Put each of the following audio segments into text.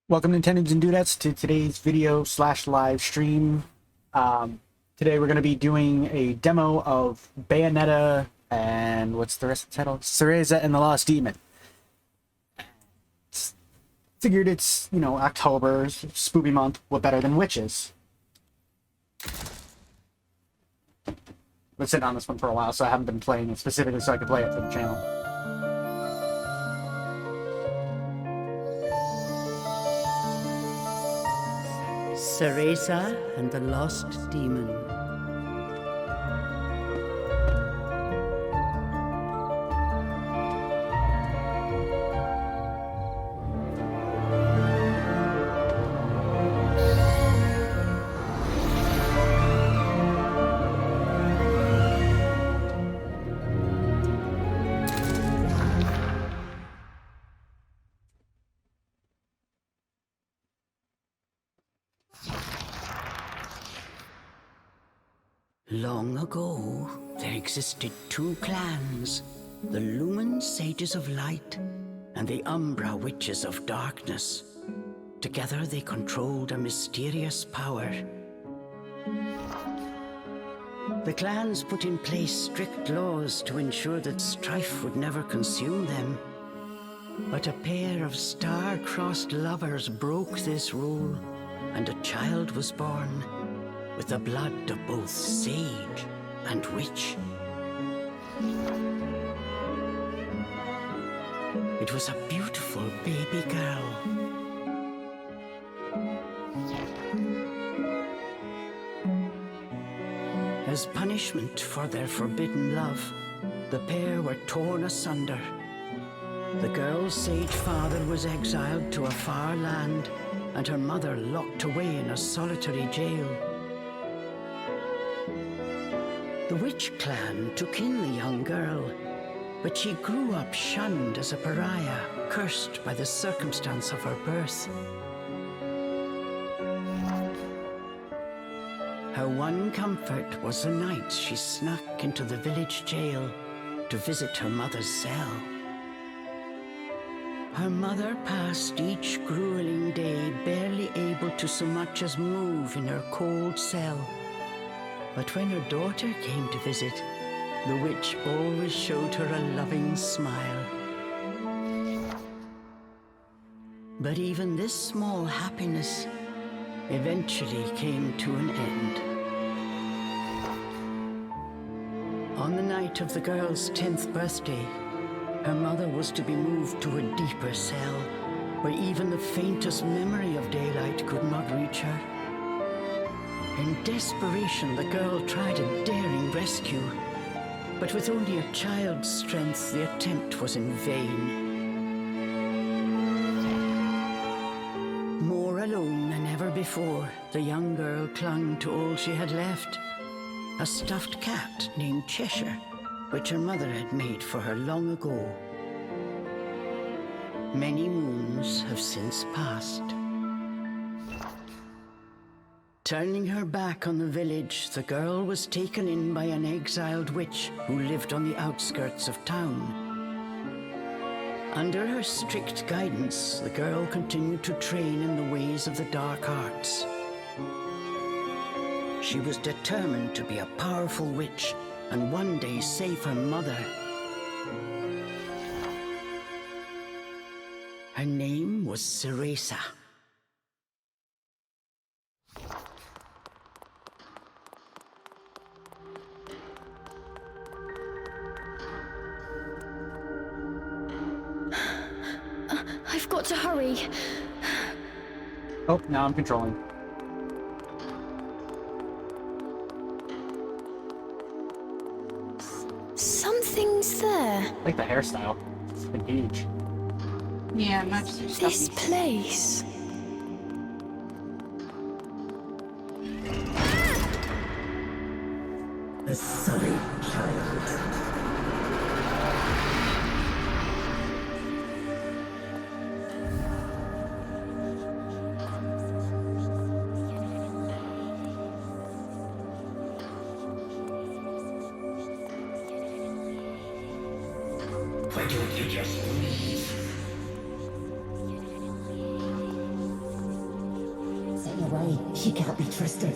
Welcome Nintendoodz and Dudettes to today's video slash live stream. Today we're going to be doing a demo of Bayonetta and what's the rest of the title? Cereza and the Lost Demon. Figured it's, you know, October, spoopy month, what better than witches? Been sitting on this one for a while, so I haven't been playing it specifically so I could play it for the channel. Cereza and the Lost Demon. Long ago, there existed two clans, the Lumen Sages of Light and the Umbra Witches of Darkness. Together they controlled a mysterious power. The clans put in place strict laws to ensure that strife would never consume them. But a pair of star-crossed lovers broke this rule, and a child was born, with the blood of both sage and witch. It was a beautiful baby girl. As punishment for their forbidden love, the pair were torn asunder. The girl's sage father was exiled to a far land, and her mother locked away in a solitary jail. The witch clan took in the young girl, but she grew up shunned as a pariah, cursed by the circumstance of her birth. Her one comfort was the nights she snuck into the village jail to visit her mother's cell. Her mother passed each grueling day barely able to so much as move in her cold cell. But when her daughter came to visit, the witch always showed her a loving smile. But even this small happiness eventually came to an end. On the night of the girl's 10th birthday, her mother was to be moved to a deeper cell, where even the faintest memory of daylight could not reach her. In desperation, the girl tried a daring rescue, but with only a child's strength, the attempt was in vain. More alone than ever before, the young girl clung to all she had left, a stuffed cat named Cheshire, which her mother had made for her long ago. Many moons have since passed. Turning her back on the village, the girl was taken in by an exiled witch who lived on the outskirts of town. Under her strict guidance, the girl continued to train in the ways of the dark arts. She was determined to be a powerful witch and one day save her mother. Her name was Cereza. I've got to hurry. Oh, now I'm controlling. Something's there. I like the hairstyle. It's been huge. Yeah, much This place. A sullied child. Why don't you just leave? away. She can't be trusted.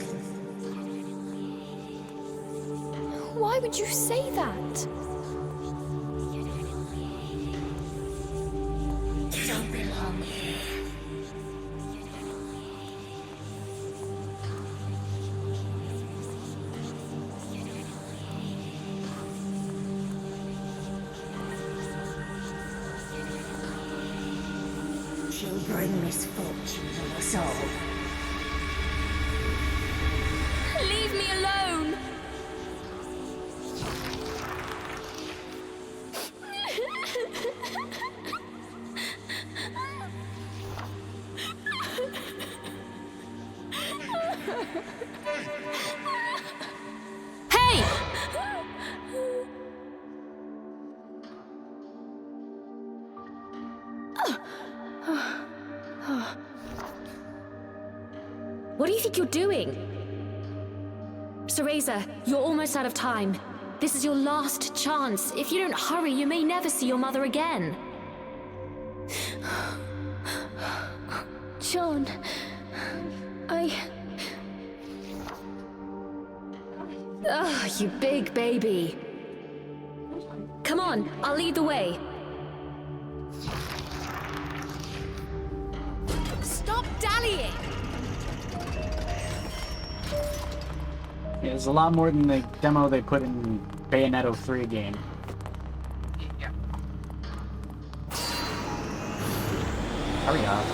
Why would you say that? You don't belong here. She'll bring misfortune to us all. Leave me alone! Hey! What do you think you're doing? Cereza, you're almost out of time. This is your last chance. If you don't hurry, you may never see your mother again. John, you big baby. Come on, I'll lead the way. Stop dallying! Yeah, there's a lot more than the demo they put in Bayonetta 3 game. Yeah. Hurry up.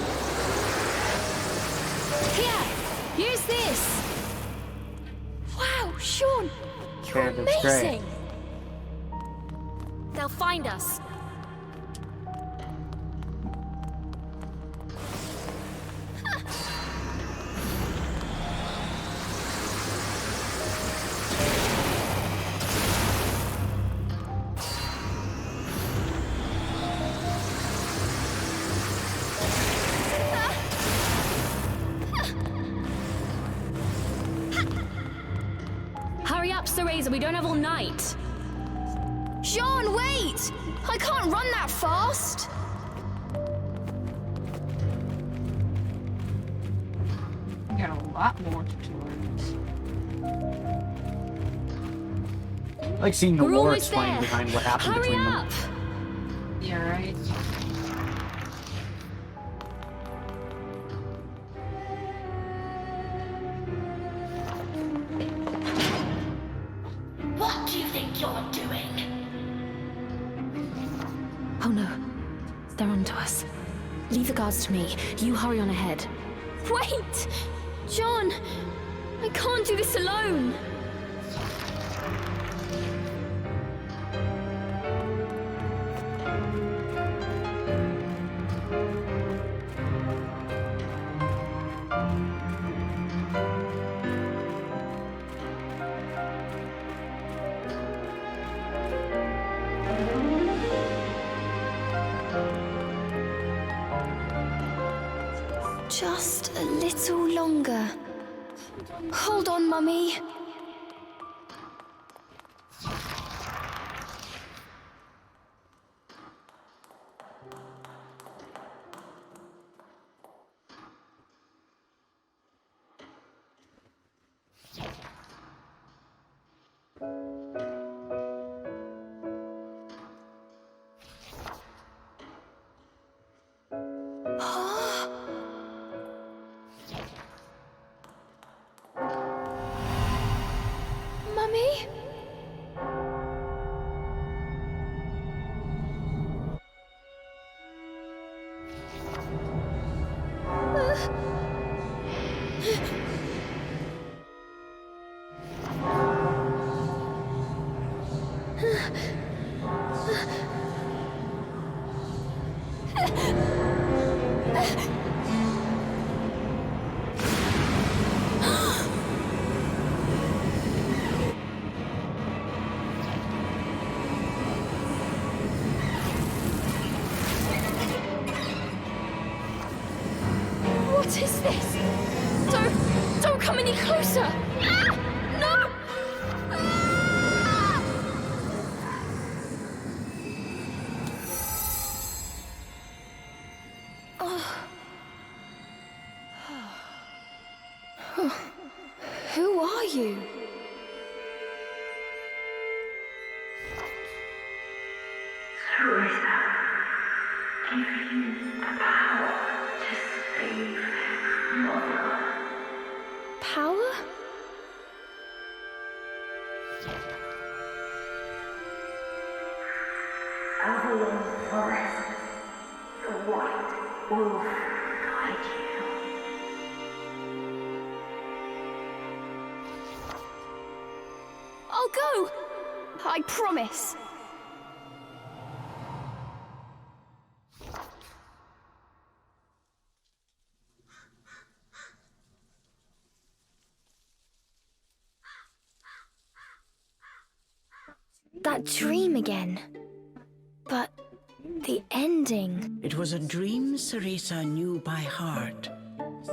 Here's this! Wow, Sean! You're Yeah, that's great. amazing! They'll find us. Hurry up, Cereza, we don't have all night. Sean, wait! I can't run that fast! We got a lot more tutorials. I like seeing the We're lore almost explained there. behind what happened Hurry between up! them. Yeah, right. What do you think you're doing? Oh no, they're onto us. Leave the guards to me. You hurry on ahead. Wait! John! I can't do this alone! Just a little longer. Hold on, Mummy. Mummy? What is this? Don't come any closer! Ah! No! Ah! Who are you? Cereza, give you the power to save Mother. Power? Avalon Forest, the White Wolf guide you. I'll go! I promise. That dream again. But the ending. It was a dream Cereza knew by heart.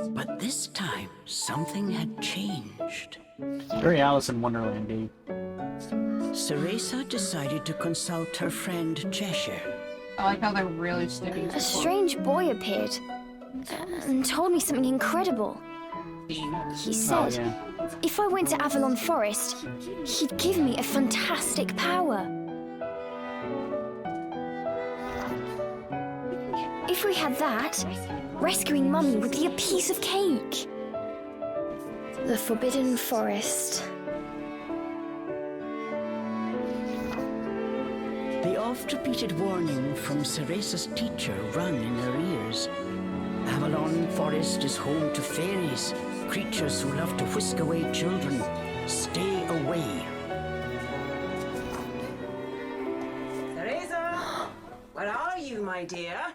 But this time, something had changed. Very Alice in Wonderland-y. Cereza decided to consult her friend Cheshire. I like how they're really sticking to A strange boy appeared and told me something incredible. He said, yeah. if I went to Avalon Forest, he'd give me a fantastic power. If we had that, rescuing Mummy would be a piece of cake. The Forbidden Forest. The oft-repeated warning from Cereza's teacher rung in her ears. Avalon Forest is home to fairies, creatures who love to whisk away children. Stay away. Cereza! Where are you, my dear?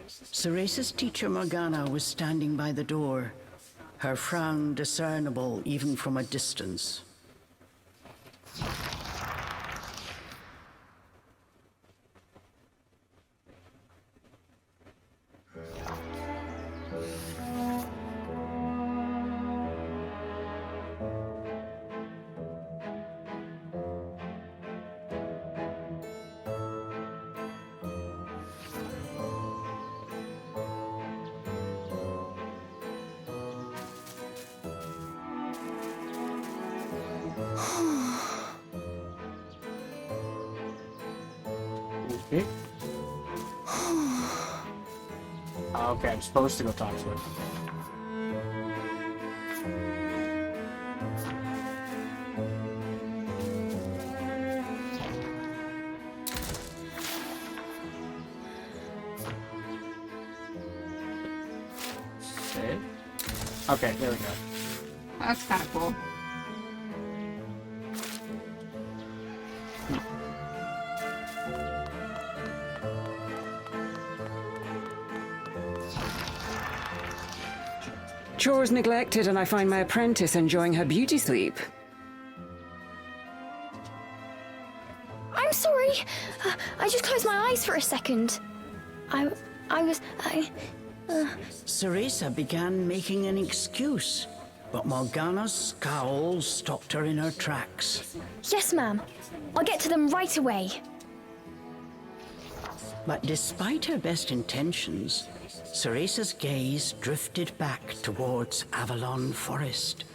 Cereza's teacher Morgana was standing by the door, her frown discernible even from a distance. Okay. Okay, I'm supposed to go talk to her. Save. Okay, there we go. That's kind of cool. Chores neglected, and I find my apprentice enjoying her beauty sleep. I'm sorry. I just closed my eyes for a second. I was. Cereza began making an excuse, but Morgana's scowl stopped her in her tracks. Yes, ma'am. I'll get to them right away. But despite her best intentions, Cereza's gaze drifted back towards Avalon Forest.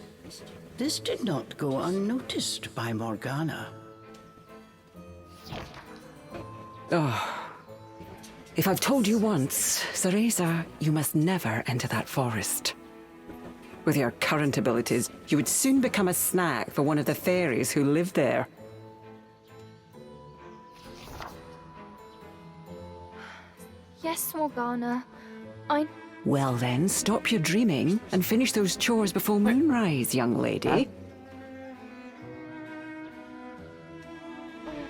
This did not go unnoticed by Morgana. If I've told you once, Cereza, you must never enter that forest. With your current abilities, you would soon become a snack for one of the fairies who live there. Yes, Morgana. Well then, stop your dreaming and finish those chores before moonrise, young lady.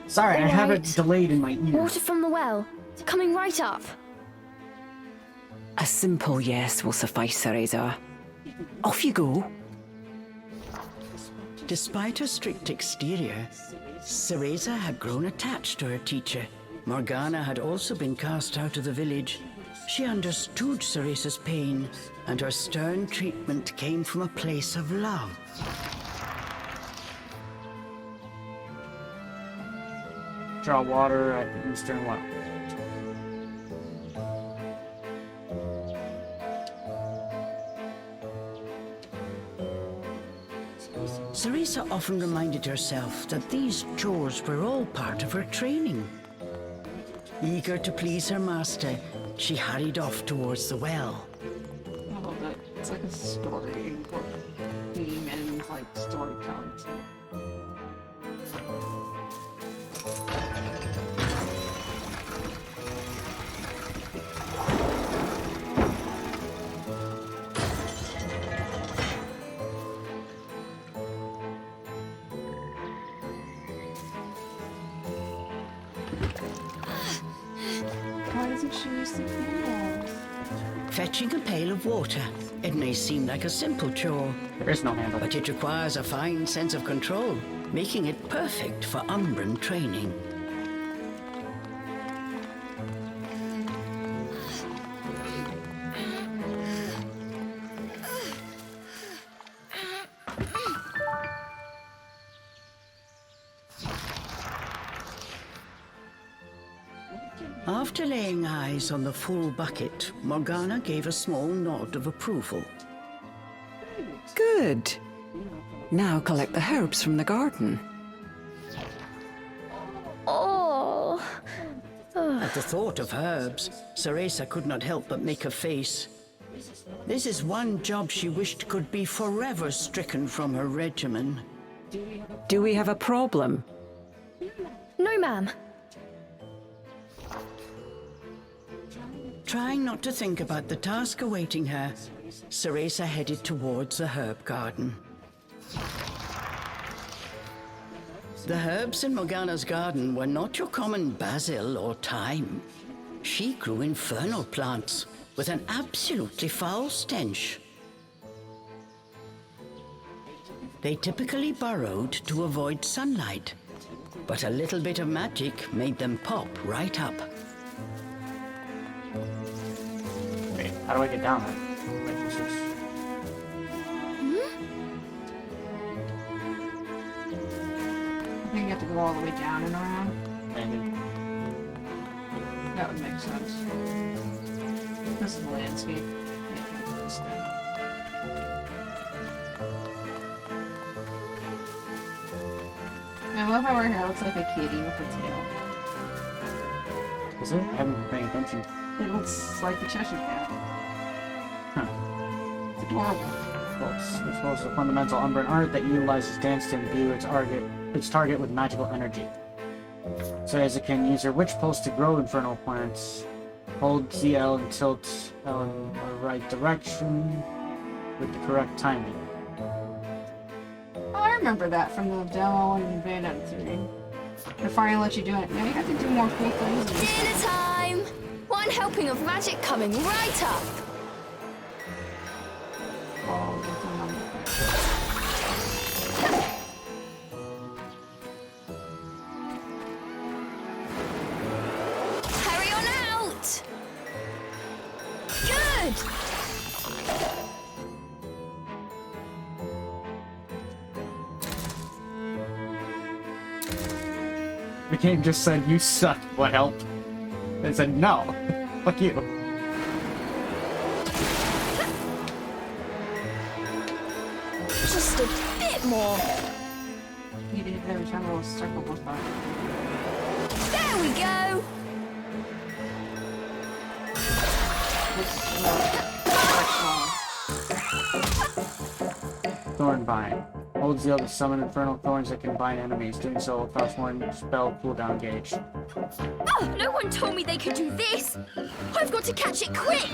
Sorry, I have it Alright. delayed in my ear. Water from the well. Coming right up. A simple yes will suffice, Cereza. Off you go. Despite her strict exterior, Cereza had grown attached to her teacher. Morgana had also been cast out of the village. She understood Cereza's pain, and her stern treatment came from a place of love. Draw water at the eastern well. Cereza often reminded herself that these chores were all part of her training. Eager to please her master, she hurried off towards the well. I love that. It's like a story book theme and like storytelling too. Why doesn't she use the handles? Fetching a pail of water. It may seem like a simple chore, There is no handle. but it requires a fine sense of control, making it perfect for Umbran training. After laying eyes on the full bucket, Morgana gave a small nod of approval. Good. Now collect the herbs from the garden. Oh. At the thought of herbs, Cereza could not help but make a face. This is one job she wished could be forever stricken from her regimen. Do we have a problem? No, ma'am. Trying not to think about the task awaiting her, Cereza headed towards the herb garden. The herbs in Morgana's garden were not your common basil or thyme. She grew infernal plants with an absolutely foul stench. They typically burrowed to avoid sunlight, but a little bit of magic made them pop right up. Wait, how do I get down there? Wait, this is... I think you have to go all the way down and around. Maybe. That would make sense. This is the landscape. Yeah, I can understand. I love how her hair looks like a kitty with a tail. Is it? I haven't been paying attention. It looks like the Cheshire Cat. Huh. It's adorable. Well, it's also a fundamental Umbran art that utilizes dance to imbue its target with magical energy. Cereza can use her Witch Pulse to grow infernal plants. Hold ZL and tilt L in the right direction with the correct timing. Oh, I remember that from the demo in Bayonetta 3. They finally let you do it. Now you have to do more cool things. than this Dinner time! One helping of magic coming right up! Oh, that's a number. Hurry on out! Good! The game just said, "You suck, what help?" It said, "No, fuck you." Just a bit more. You did it every time a little circle goes by. There we go! Thornbind. Hold ZL to summon infernal thorns that can bind enemies. Doing so will cost one spell cooldown gauge. Oh, no one told me they could do this! I've got to catch it quick!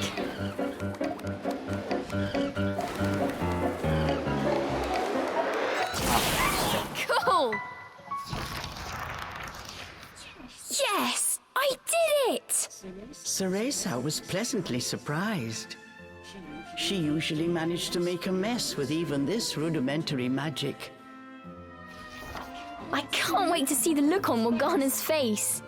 Cool! Yes! I did it! Cereza was pleasantly surprised. She usually managed to make a mess with even this rudimentary magic. I can't wait to see the look on Morgana's face.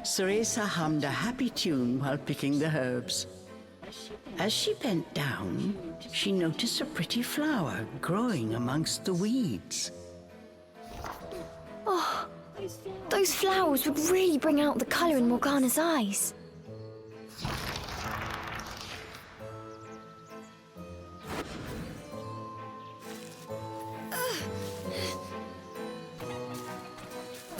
Cereza hummed a happy tune while picking the herbs. As she bent down, she noticed a pretty flower growing amongst the weeds. Oh, those flowers would really bring out the colour in Morgana's eyes.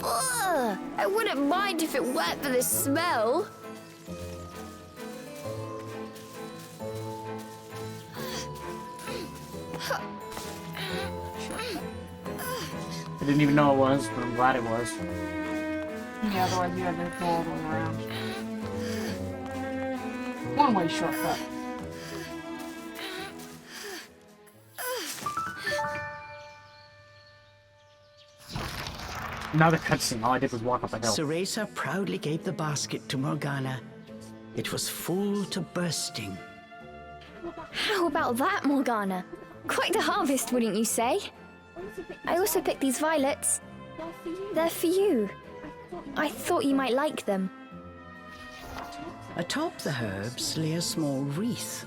Ugh, I wouldn't mind if it weren't for the smell. I didn't even know it was, but I'm glad it was. Yeah, otherwise you had to go all the way around. One-way shortcut. Another cutscene. All I did was walk up a hill. Cereza proudly gave the basket to Morgana. It was full to bursting. How about that, Morgana? Quite the harvest, wouldn't you say? I also picked these violets. They're for you. I thought you might like them. Atop the herbs lay a small wreath.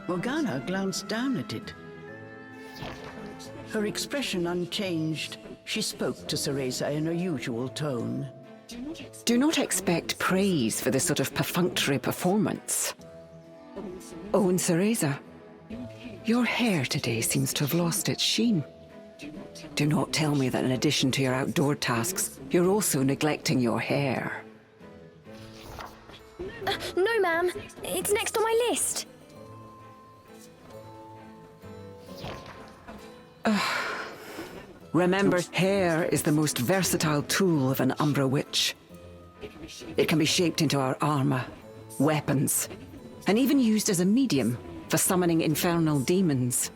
Morgana glanced down at it. Her expression unchanged, she spoke to Cereza in her usual tone. Do not expect praise for this sort of perfunctory performance. Oh, and Cereza, your hair today seems to have lost its sheen. Do not tell me that in addition to your outdoor tasks, you're also neglecting your hair. No, ma'am. It's next on my list. Remember, hair is the most versatile tool of an Umbra witch. It can be shaped into our armor, weapons, and even used as a medium for summoning infernal demons.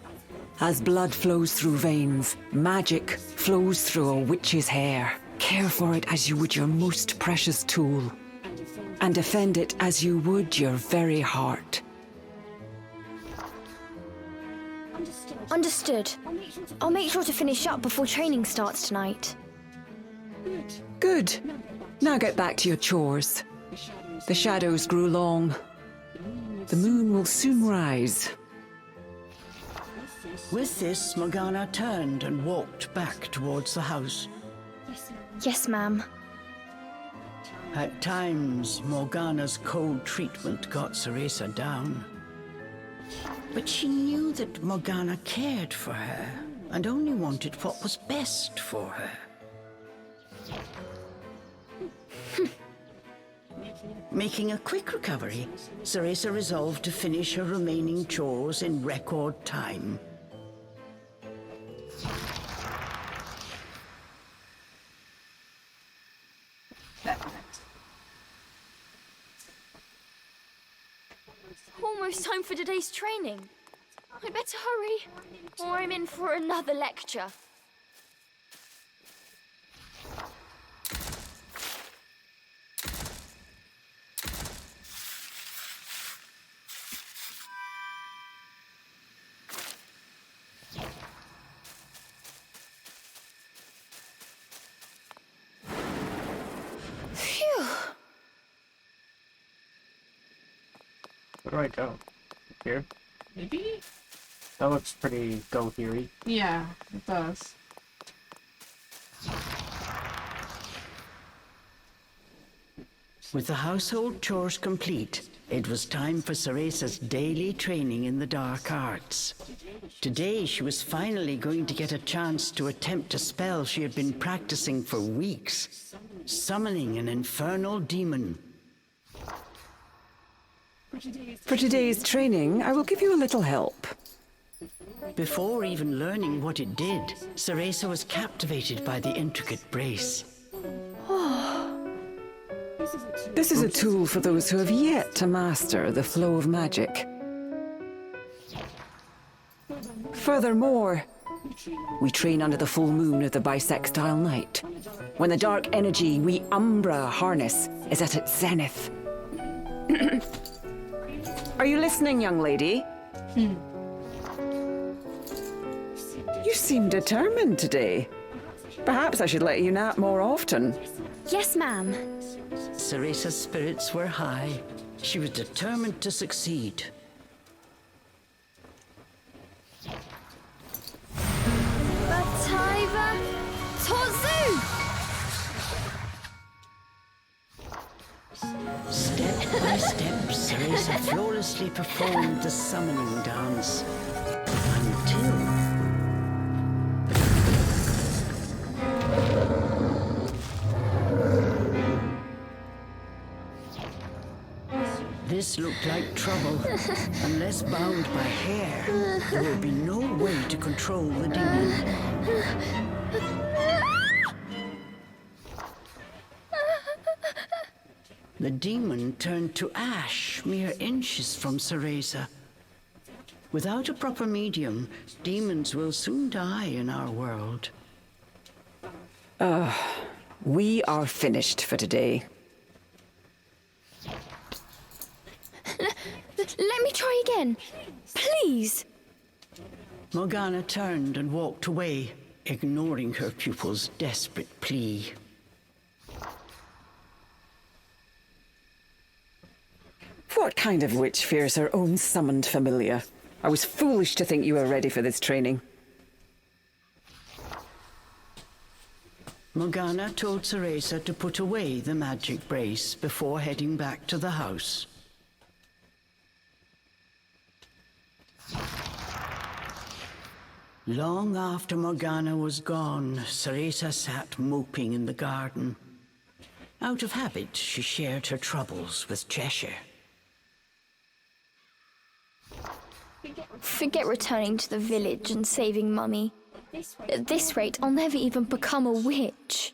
As blood flows through veins, magic flows through a witch's hair. Care for it as you would your most precious tool, and defend it as you would your very heart. Understood. I'll make sure to finish up before training starts tonight. Good. Now get back to your chores. The shadows grew long. The moon will soon rise. With this, Morgana turned and walked back towards the house. Yes, ma'am. At times, Morgana's cold treatment got Cereza down. But she knew that Morgana cared for her and only wanted what was best for her. Making a quick recovery, Cereza resolved to finish her remaining chores in record time. Almost time for today's training. I better hurry, or I'm in for another lecture. Phew. Where do I go? Here? Maybe? That looks pretty go-here-y. Yeah, it does. With the household chores complete, it was time for Cereza's daily training in the dark arts. Today, she was finally going to get a chance to attempt a spell she had been practicing for weeks, summoning an infernal demon. For today's training, I will give you a little help. Before even learning what it did, Cereza was captivated by the intricate brace. This is a tool for those who have yet to master the flow of magic. Furthermore, we train under the full moon of the bisextile night, when the dark energy we Umbra harness is at its zenith. Are you listening, young lady? You seem determined today. Perhaps I should let you nap more often. Yes, ma'am. Cereza's spirits were high. She was determined to succeed. Bataiva Tozu! Step by step, Cereza flawlessly performed the summoning dance. Until... This looked like trouble. Unless bound by hair, there would be no way to control the demon. The demon turned to ash mere inches from Cereza. Without a proper medium, demons will soon die in our world. We are finished for today. Let me try again. Please. Morgana turned and walked away, ignoring her pupil's desperate plea. What kind of witch fears her own summoned familiar? I was foolish to think you were ready for this training. Morgana told Cereza to put away the magic brace before heading back to the house. Long after Morgana was gone, Cereza sat moping in the garden. Out of habit, she shared her troubles with Cheshire. Forget returning to the village and saving Mummy. At this rate, I'll never even become a witch.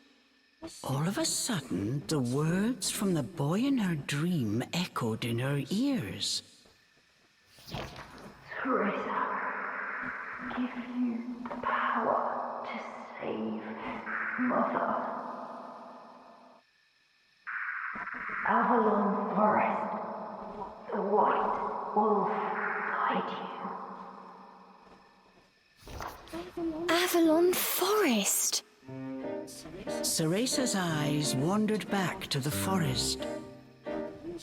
All of a sudden, the words from the boy in her dream echoed in her ears. Cereza, give you the power to save Mother. Avalon Forest, the White Wolf guide you. Avalon Forest. Cereza's eyes wandered back to the forest.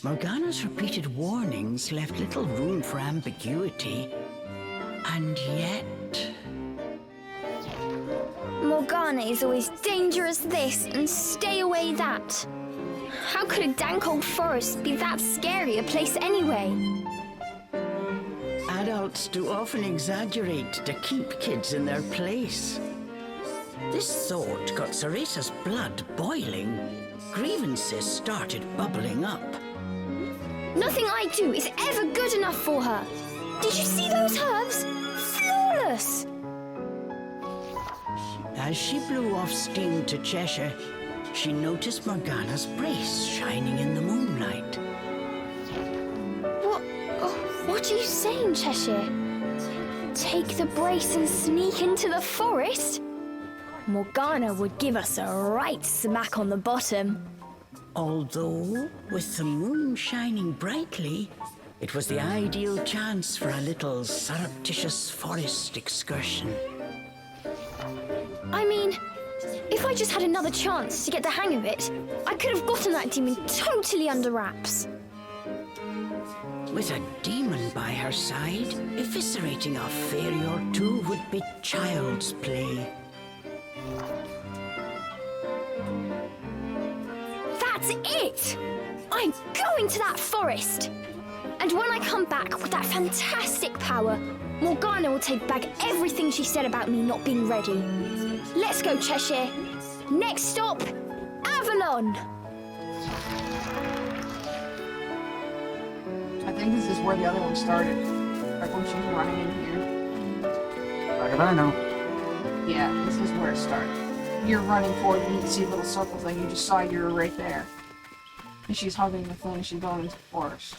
Morgana's repeated warnings left little room for ambiguity. And yet... Morgana is always danger as this and stay away that. How could a dank old forest be that scary a place anyway? Adults do often exaggerate to keep kids in their place. This thought got Cereza's blood boiling. Grievances started bubbling up. Nothing I do is ever good enough for her. Did you see those herbs? Flawless! As she blew off steam to Cheshire, she noticed Morgana's brace shining in the moonlight. What are you saying, Cheshire? Take the brace and sneak into the forest? Morgana would give us a right smack on the bottom. Although, with the moon shining brightly, it was the ideal chance for a little surreptitious forest excursion. I mean, if I just had another chance to get the hang of it, I could have gotten that demon totally under wraps. With a demon by her side, eviscerating a fairy or two would be child's play. That's it! I'm going to that forest! And when I come back with that fantastic power, Morgana will take back everything she said about me not being ready. Let's go, Cheshire. Next stop, Avalon! I think this is where the other one started. Like when she was running in here. How did I know? Yeah, this is where it started. You're running forward and you can see a little circle thing. You just saw you were right there. And she's hugging the thing and she's going into the forest.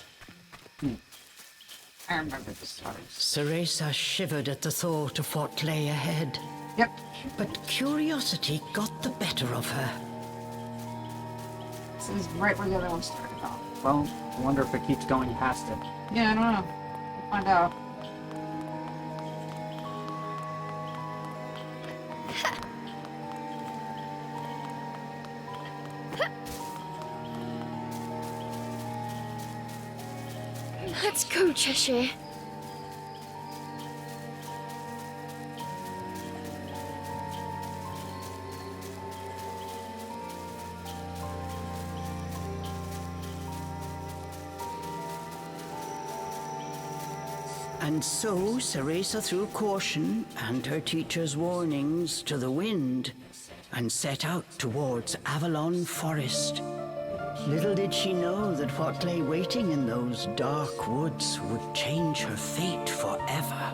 I remember this part. Cereza shivered at the thought of what lay ahead. Yep. But curiosity got the better of her. This is right where the other one started off. Well, I wonder if it keeps going past it. Yeah, I don't know. We'll find out. Let's go, Cheshire. And so Cereza threw caution and her teacher's warnings to the wind and set out towards Avalon Forest. Little did she know that what lay waiting in those dark woods would change her fate forever.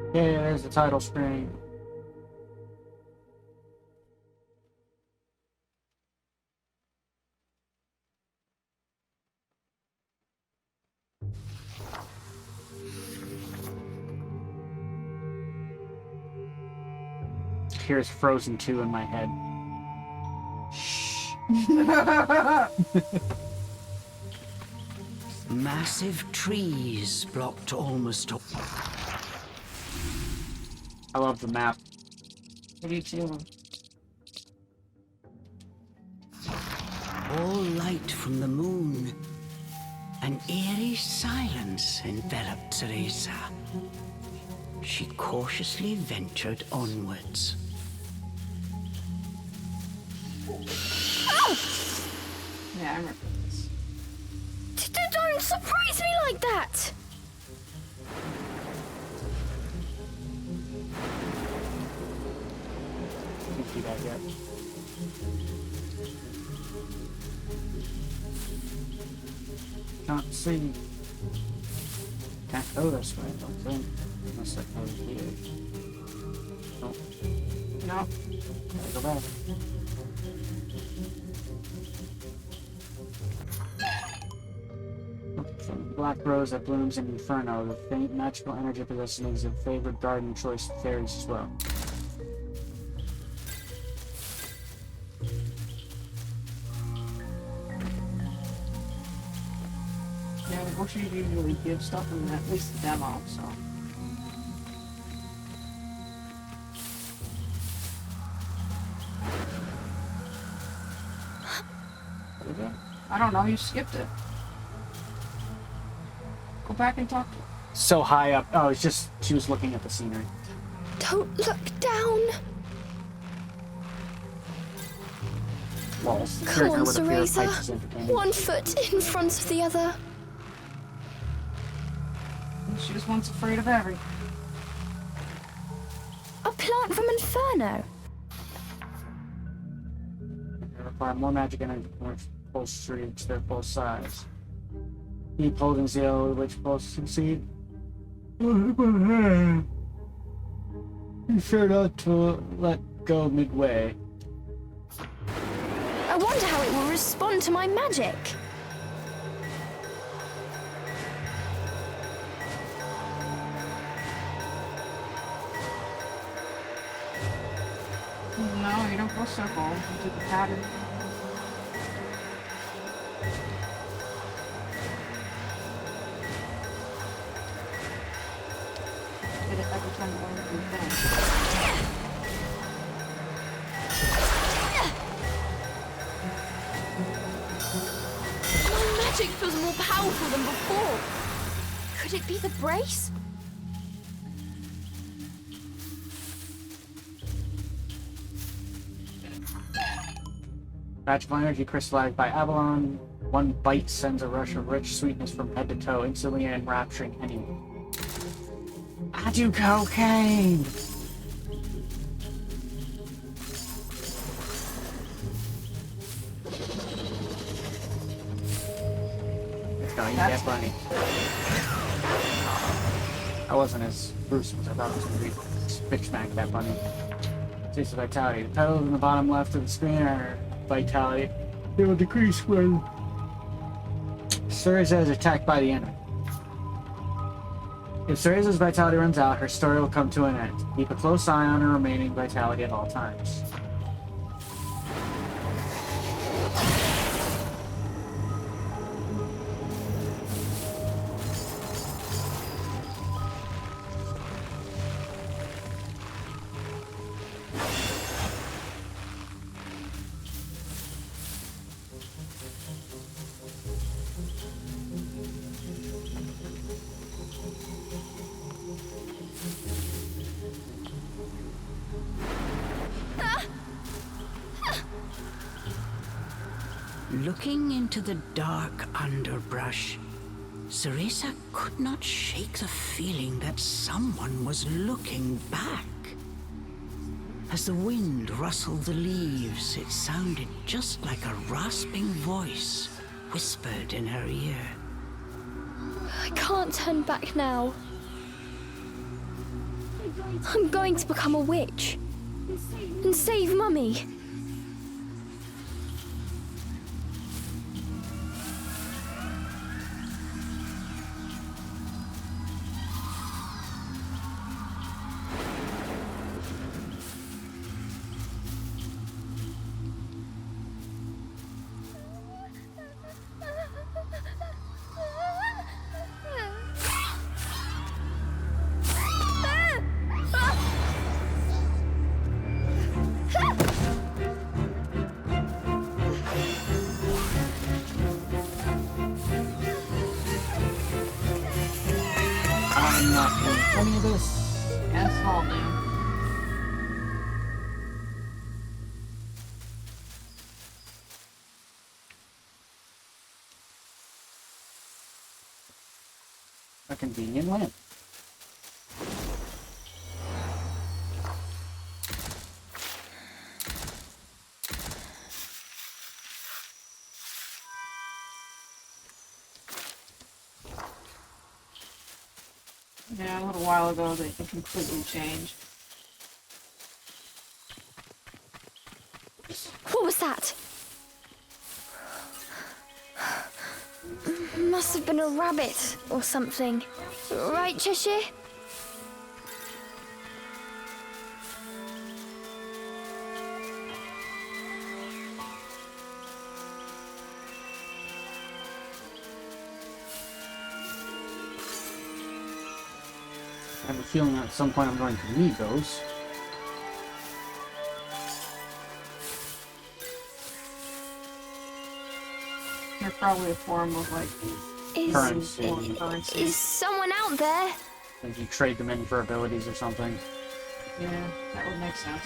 Okay, there's the title screen. Here's Frozen 2 in my head. Massive trees blocked almost all. I love the map. I do too. All light from the moon. An eerie silence enveloped Cereza. She cautiously ventured onwards. Yeah, I remember this. Don't surprise me like that! Can't see that yet. Can't see. Can't go this way, I don't think. Unless I go here. Nope. No. Gotta go back. From the black rose that blooms in Inferno, the faint magical energy possessing is a favorite garden choice of fairies as well. Yeah, the books usually give stuff in at least the demo, so. What is it? I don't know, you skipped it. Go back and talk to her. So high up. Oh, it's just she was looking at the scenery. Don't look down. Walls. Come on, with a pair of pipes is Cereza. entertaining. One foot in front of the other. She was once afraid of everything. A plant from Inferno. They require more magic energy to pulse to reach their full size. Keep holding zero, which pulse succeed. Be sure not to let go midway. I wonder how it will respond to my magic. No, you don't go circle. You do the pattern. Did it every time you want to do things. My magic feels more powerful than before. Could it be the brace? Magical energy crystallized by Avalon. One bite sends a rush of rich sweetness from head to toe, instantly enrapturing anyone. I do cocaine! Let's go, you get bunny. I wasn't as gruesome as I thought it was going to be. Bitch smack that bunny. Taste of vitality. The petals in the bottom left of the screen are vitality. They will decrease when Cereza is attacked by the enemy. If Cereza's vitality runs out, her story will come to an end. Keep a close eye on her remaining vitality at all times. Looking into the dark underbrush, Cereza could not shake the feeling that someone was looking back. As the wind rustled the leaves, it sounded just like a rasping voice whispered in her ear. I can't turn back now. I'm going to become a witch and save Mummy. I'm not doing any of this. That's all new. A convenient lamp. Yeah, a little while ago they completely changed. What was that? Must have been a rabbit or something. Right, Cheshire? I have a feeling at some point I'm going to need those. They're probably a form of like Currency. currency. Is someone out there? And you trade them in for abilities or something. Yeah, that would make sense.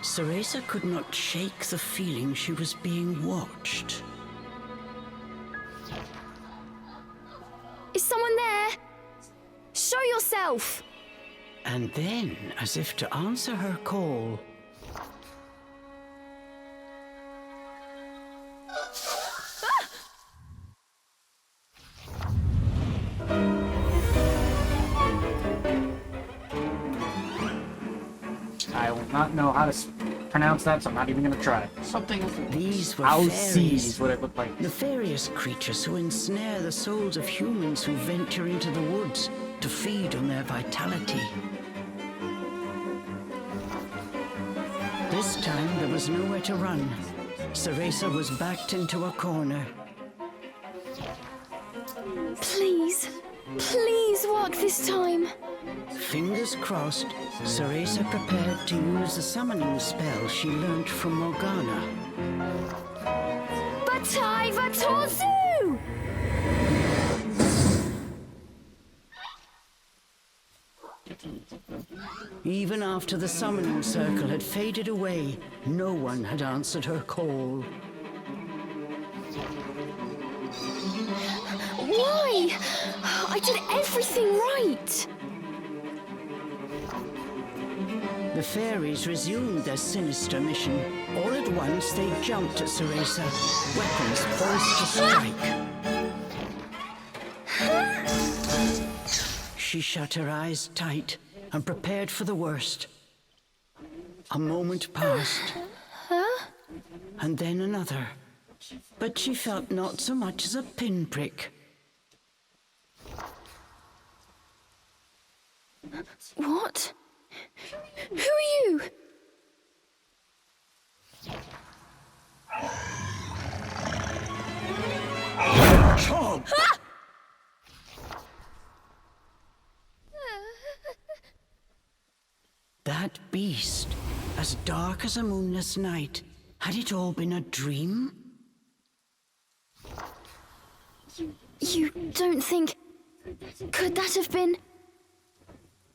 Cereza could not shake the feeling she was being watched. Is someone there? Show yourself! And then, as if to answer her call, I will not know how to pronounce that, so I'm not even going to try. Something with a these were Aussies fairies. is what it looked like. Nefarious creatures who ensnare the souls of humans who venture into the woods to feed on their vitality. This time there was nowhere to run. Cereza was backed into a corner. Please, please work this time. Fingers crossed, Cereza prepared to use the summoning spell she learnt from Morgana. Batai Vatozu! Even after the summoning circle had faded away, no one had answered her call. Why? I did everything right. The fairies resumed their sinister mission. All at once, they jumped at Cereza, weapons poised to strike. She shut her eyes tight and prepared for the worst. A moment passed, and then another. But she felt not so much as a pinprick. What? Who are you? Chomp! that beast, as dark as a moonless night, had it all been a dream? You don't think... Could that have been...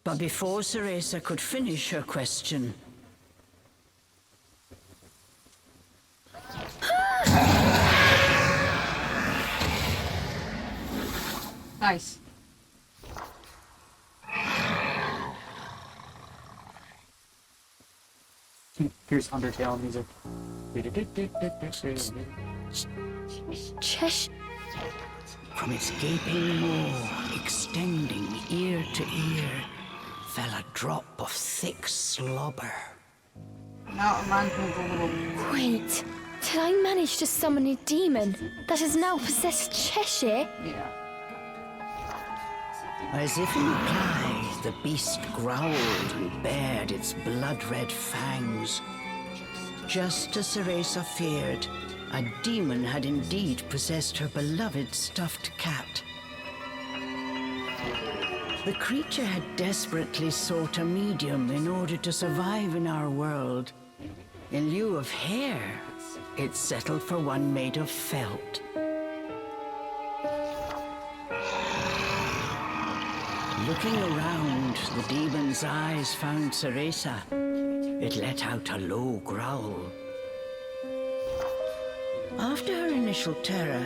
But before Cereza could finish her question, Nice. Here's Undertale music. Chesh... from its gaping maw, extending ear to ear, fell a drop of thick slobber. Now it reminds me of the little... Wait, did I manage to summon a demon that has now possessed Cheshire? Yeah. As if in reply, the beast growled and bared its blood-red fangs. Just as Cereza feared, a demon had indeed possessed her beloved stuffed cat. The creature had desperately sought a medium in order to survive in our world. In lieu of hair, it settled for one made of felt. Looking around, the demon's eyes found Cereza. It let out a low growl. After her initial terror,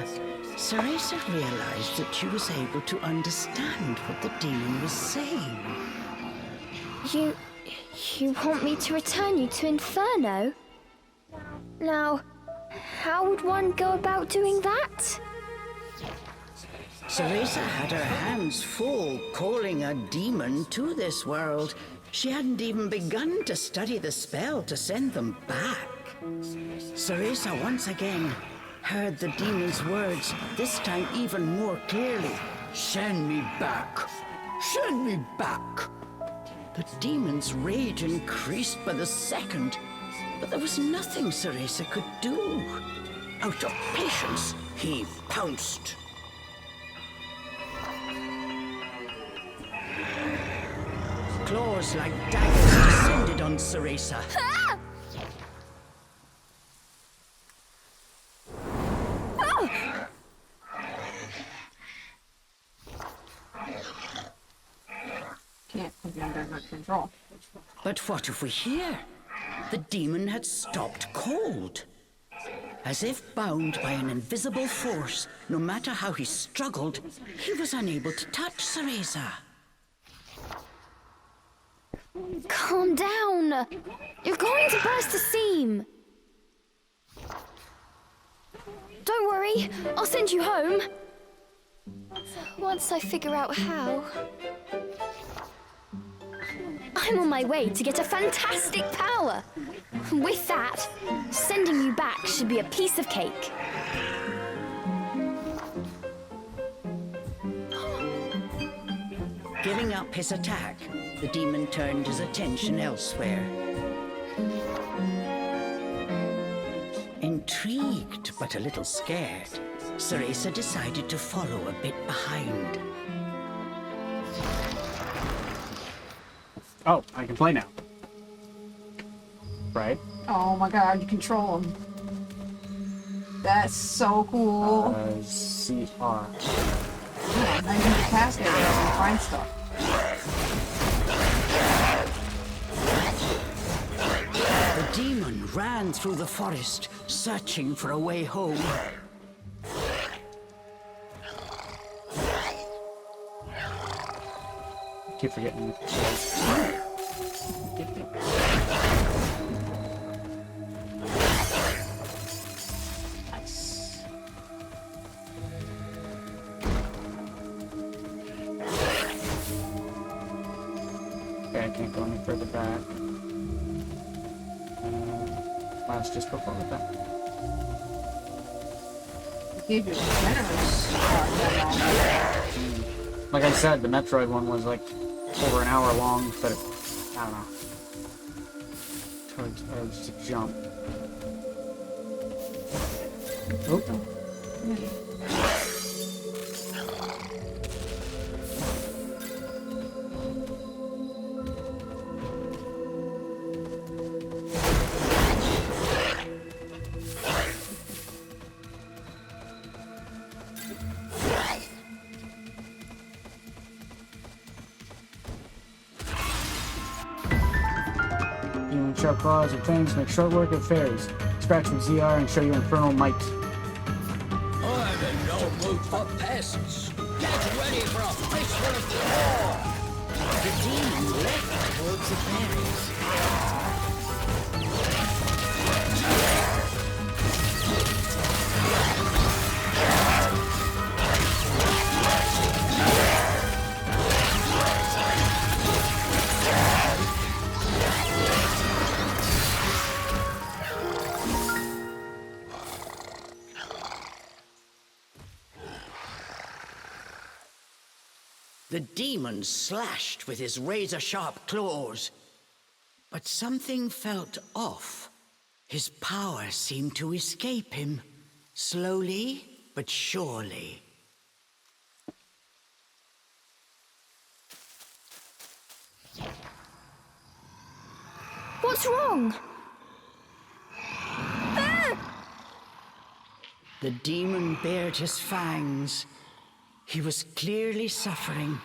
Cereza realized that she was able to understand what the demon was saying. You want me to return you to Inferno? Now, how would one go about doing that? Cereza had her hands full calling a demon to this world. She hadn't even begun to study the spell to send them back. Cereza once again heard the demon's words, this time even more clearly. Send me back! Send me back! The demon's rage increased by the second, but there was nothing Cereza could do. Out of patience, he pounced. Claws like daggers descended on Cereza. Can't put you under her control. But what if we hear? The demon had stopped cold. As if bound by an invisible force, no matter how he struggled, he was unable to touch Cereza. Calm down! You're going to burst a seam! Don't worry, I'll send you home. Once I figure out how. I'm on my way to get a fantastic power. With that, sending you back should be a piece of cake. Giving up his attack, the demon turned his attention elsewhere. Intrigued, but a little scared, Cereza decided to follow a bit behind. Oh, I can play now. Right? Oh my god, you control him. That's so cool. CR. Yeah, now you can get past areas and find stuff. The demon ran through the forest, searching for a way home. Keep forgetting. Nice. Okay, I can't go any further back. Let's just go forward then. Gave you a generous Like I said, the Metroid one was like over an hour long, but it, I don't know. Towards edge to jump. Oh. with sharp claws and fangs make short work of fairies. Scratch with ZR and show your infernal might. I'm in no mood for pests. Get ready for a fistful of claw! The demon leapt towards the fairies. The demon slashed with his razor-sharp claws. But something felt off. His power seemed to escape him, slowly but surely. What's wrong? The demon bared his fangs. He was clearly suffering.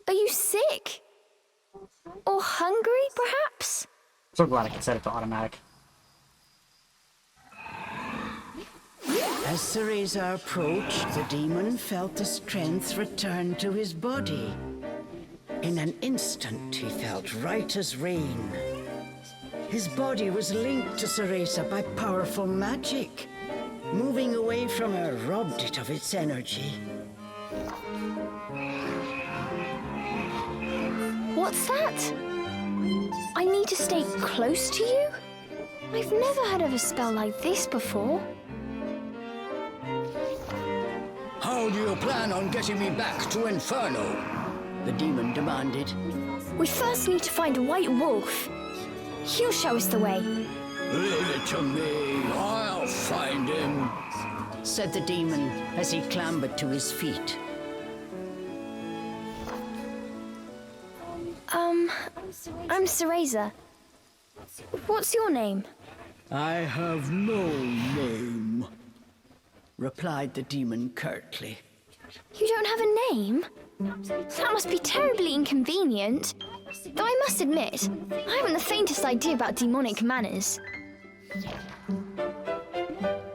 Are you sick? Or hungry, perhaps? So glad I can set it to automatic. As Cereza approached, the demon felt the strength return to his body. In an instant, he felt right as rain. His body was linked to Cereza by powerful magic. Moving away from her robbed it of its energy. What's that? I need to stay close to you? I've never heard of a spell like this before. How do you plan on getting me back to Inferno? The demon demanded. We first need to find a white wolf. He'll show us the way. Leave it to me. I'll find him. Said the demon as he clambered to his feet. I'm Cereza. What's your name? I have no name, replied the demon curtly. You don't have a name? That must be terribly inconvenient. Though I must admit, I haven't the faintest idea about demonic manners.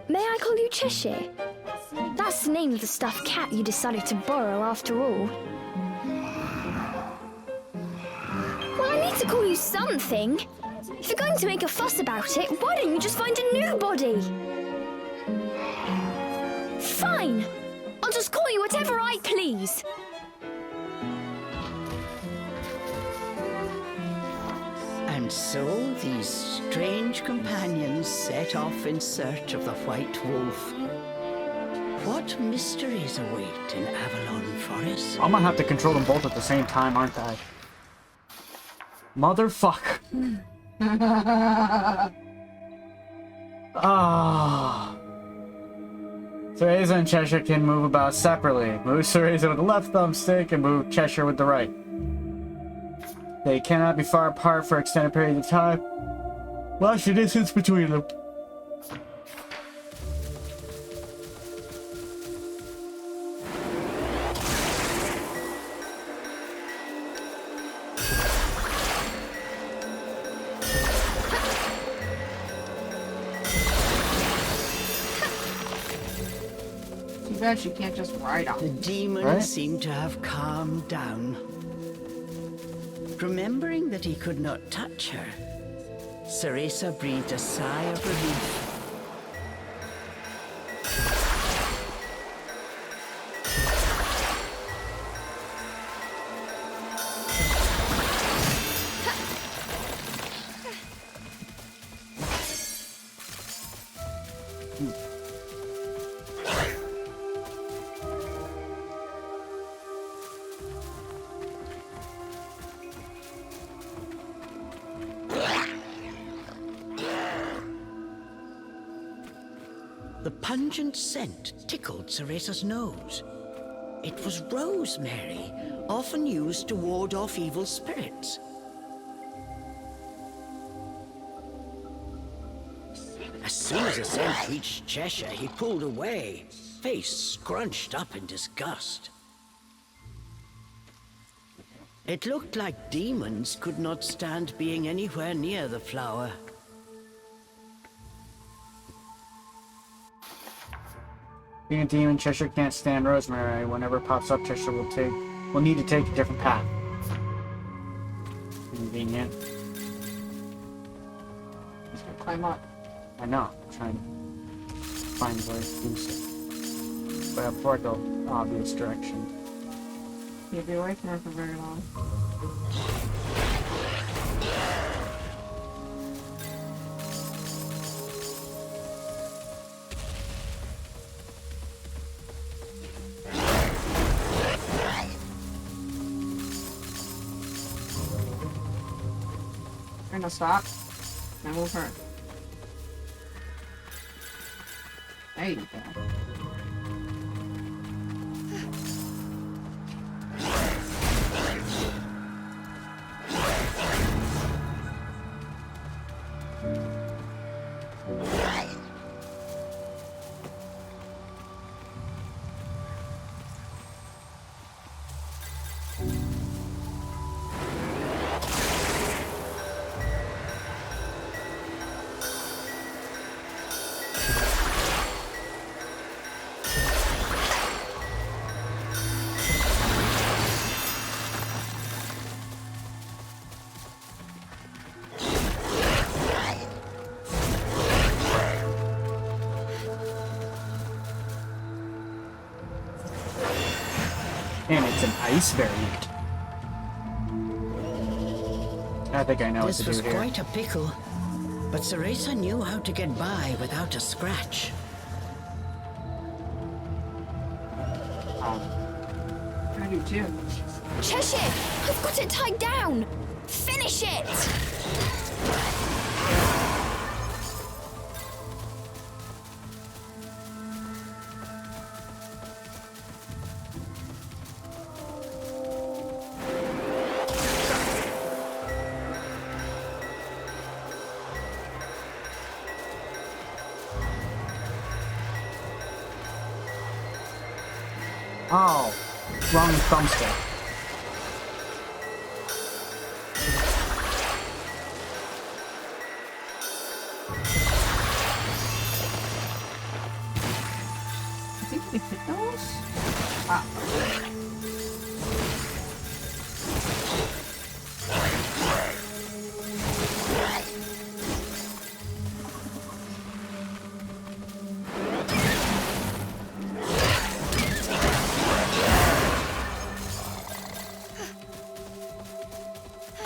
May I call you Cheshire? That's the name of the stuffed cat you decided to borrow after all. Well, I need to call you something. If you're going to make a fuss about it, why don't you just find a new body? Fine! I'll just call you whatever I please. And so these strange companions set off in search of the White Wolf. What mysteries await in Avalon Forest? I'm gonna have to control them both at the same time, aren't I? Motherfuck. Ah. Cereza and Cheshire can move about separately. Move Cereza with the left thumbstick and move Cheshire with the right. They cannot be far apart for extended periods of time. Watch the distance between them. Too bad she can't just ride on The him. demon Right? seemed to have calmed down. Remembering that he could not touch her, Cereza breathed a sigh of relief. The pungent scent tickled Cereza's nose. It was rosemary, often used to ward off evil spirits. As soon as the scent reached Cheshire, he pulled away, face scrunched up in disgust. It looked like demons could not stand being anywhere near the flower. Being a demon, Cheshire can't stand rosemary. Whenever it pops up, Cheshire will need to take a different path. Convenient. He's gonna climb up. I know. I'm trying to find where to do so. But before I go obvious direction. You'll be away from her for very long. You're gonna stop. Now move her. There you go. And it's an ice variant. I think I know what to This do was here. quite a pickle, but Cereza knew how to get by without a scratch. I do too. Cheshire, I've got it tied down. Finish it. Oh, wrong thumbstick.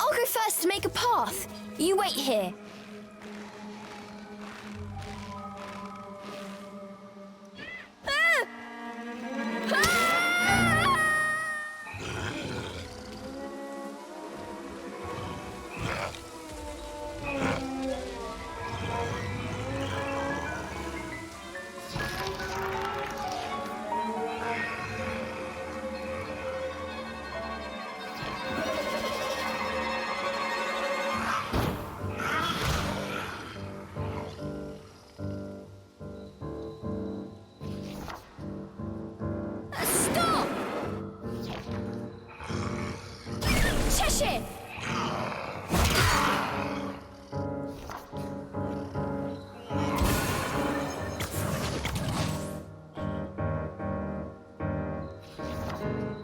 I'll go first to make a path. You wait here. Ah! Ah! Stop! Cheshire!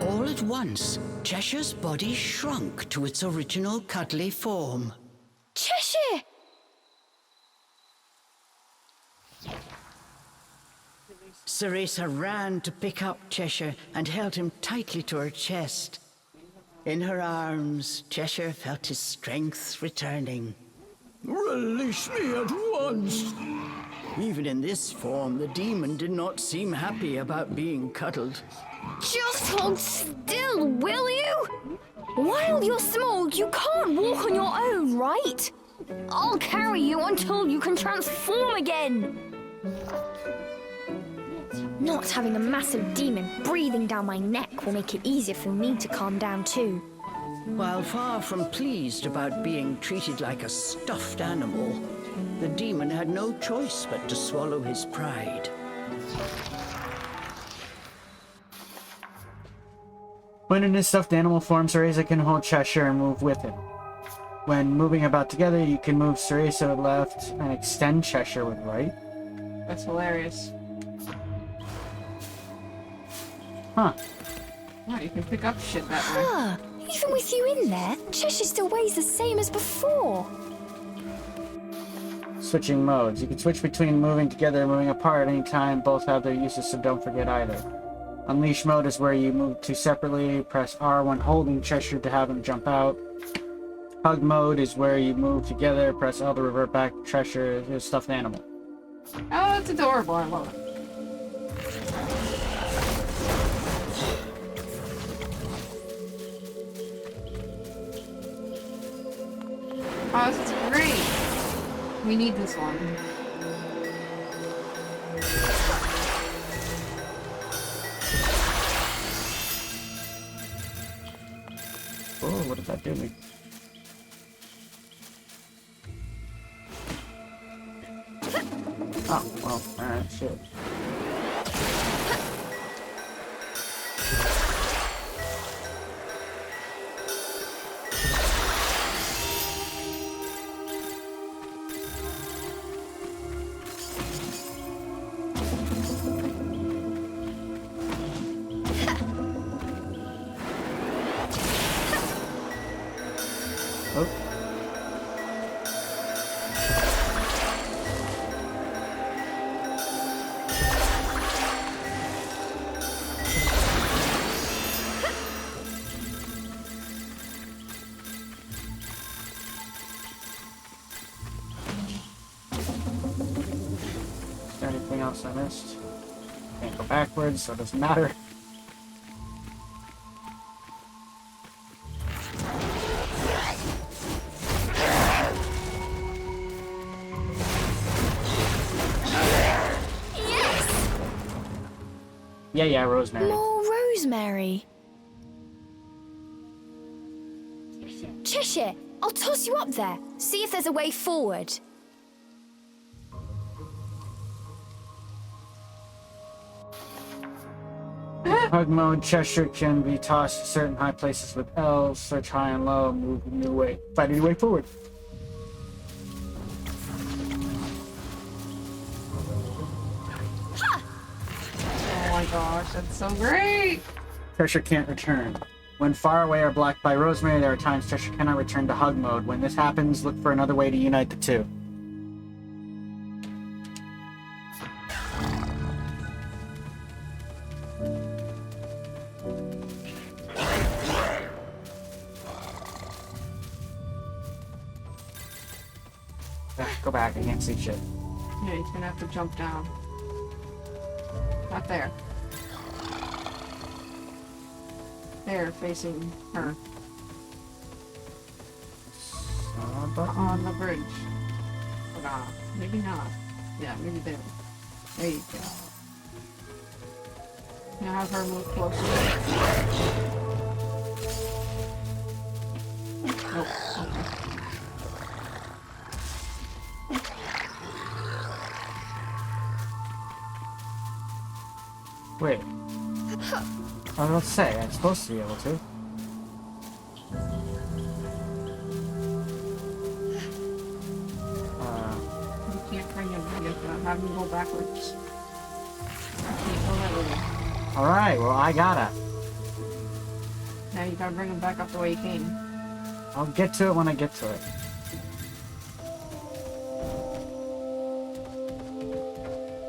All at once, Cheshire's body shrunk to its original cuddly form. Cheshire! Cereza ran to pick up Cheshire and held him tightly to her chest. In her arms, Cheshire felt his strength returning. Release me at once! Even in this form, the demon did not seem happy about being cuddled. Just hold still, will you? While you're small, you can't walk on your own, right? I'll carry you until you can transform again. Not having a massive demon breathing down my neck will make it easier for me to calm down too. While far from pleased about being treated like a stuffed animal, the demon had no choice but to swallow his pride. When in his stuffed animal form, Cereza can hold Cheshire and move with him. When moving about together, you can move Cereza with left and extend Cheshire with right. That's hilarious. Huh. Oh, you can pick up shit that way. Ah, even with you in there, Cheshire still weighs the same as before. Switching modes. You can switch between moving together and moving apart at any time. Both have their uses, so don't forget either. Unleash mode is where you move two separately. Press R when holding Cheshire to have him jump out. Hug mode is where you move together. Press L to revert back to Cheshire, his stuffed animal. Oh, that's adorable. I love it. Oh, this is great. We need this one. Oh, what did that do to me? Oh, well, alright, shit. Oh. Is there anything else I missed? Can't go backwards, so it doesn't matter. Yes! Yeah, Rosemary. More rosemary. Cheshire, I'll toss you up there. See if there's a way forward. Hug mode, Cheshire can be tossed to certain high places with L, search high and low, move a new way, find a new way forward. Oh my gosh, that's so great! Cheshire can't return. When far away or blocked by Rosemary, there are times Cheshire cannot return to hug mode. When this happens, look for another way to unite the two. Go back, I can't see shit. Yeah, he's gonna have to jump down. Not there. There, facing her. On the bridge. But, maybe not. Yeah, maybe there. There you go. Now have her move closer. Nope. Okay. Wait. I was about to say, I'm supposed to be able to. You can't bring him. You have to have him go backwards. You can't go that way. Alright, well, I gotta. Now you gotta bring him back up the way you came. I'll get to it when I get to it.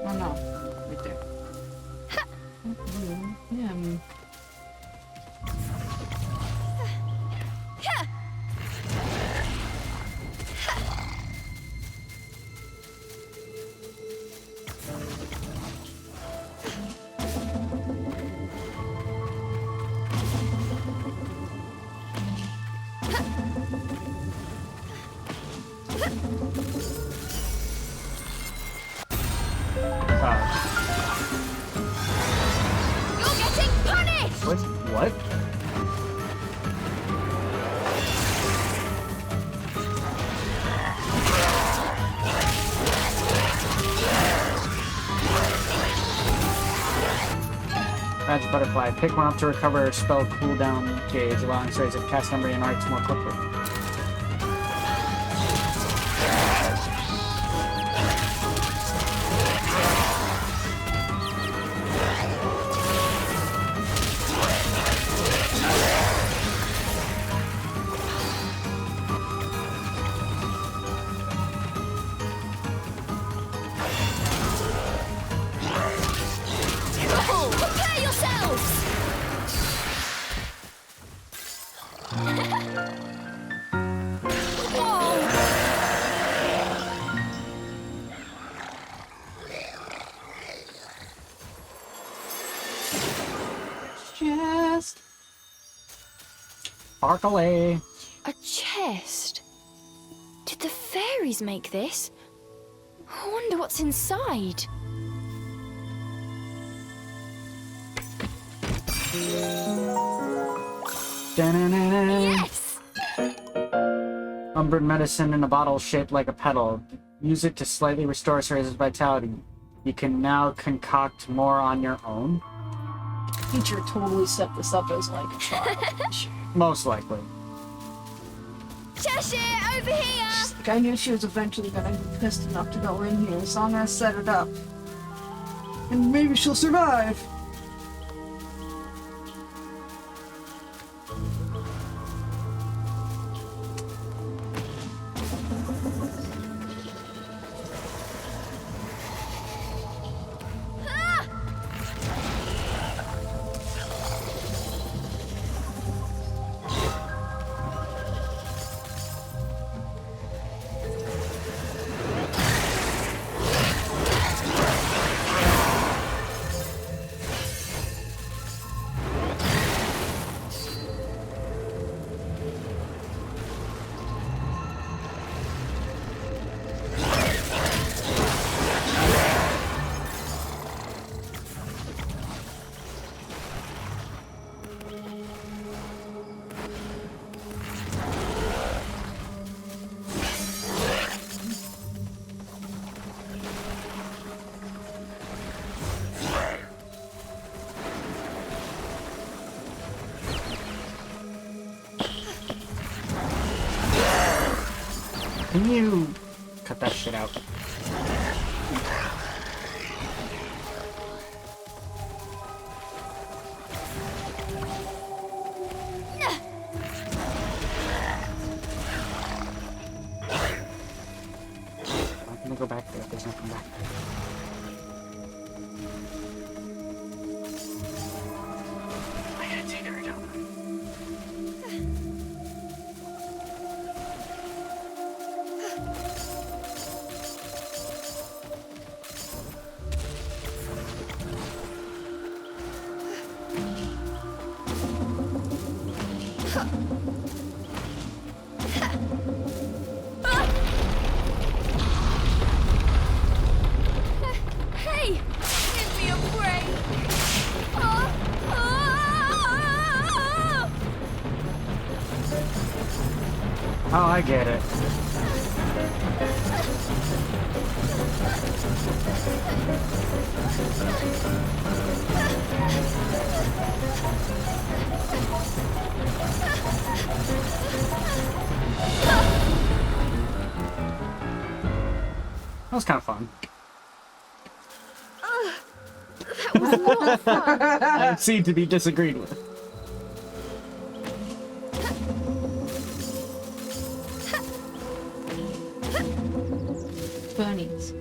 Oh no. Right there. Him. Magic Butterfly. Pick one up to recover a spell cooldown gauge, allowing Cereza to cast Umbrian Arts more quickly. Prepare yourselves! Chest. Sparkle. A chest? Did the fairies make this? I wonder what's inside. Yes! Umbered medicine in a bottle shaped like a petal. Use it to slightly restore Cereza's vitality. You can now concoct more on your own. Teacher totally set this up as like a challenge. Most likely. Cheshire, over here! Like, I knew she was eventually gonna be pissed enough to go in here, so I'm gonna set it up. And maybe she'll survive. Can you cut that shit out? I'm gonna go back there if there's nothing back there. I gotta take her down. Hey! Give me a break! Oh, Oh, I get it. That was kind of fun. That was not fun! I seem to be disagreed with. Bunnies.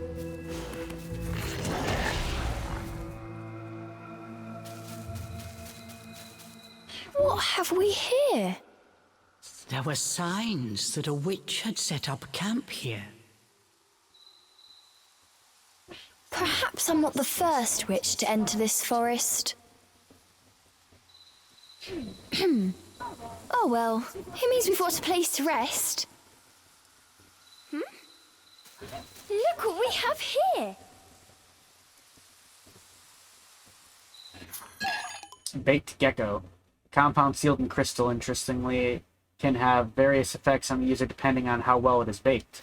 What have we here? There were signs that a witch had set up camp here. Perhaps I'm not the first witch to enter this forest. Oh well, it means we've got a place to rest. Look what we have here! Baked gecko. Compound sealed in crystal, interestingly, can have various effects on the user depending on how well it is baked.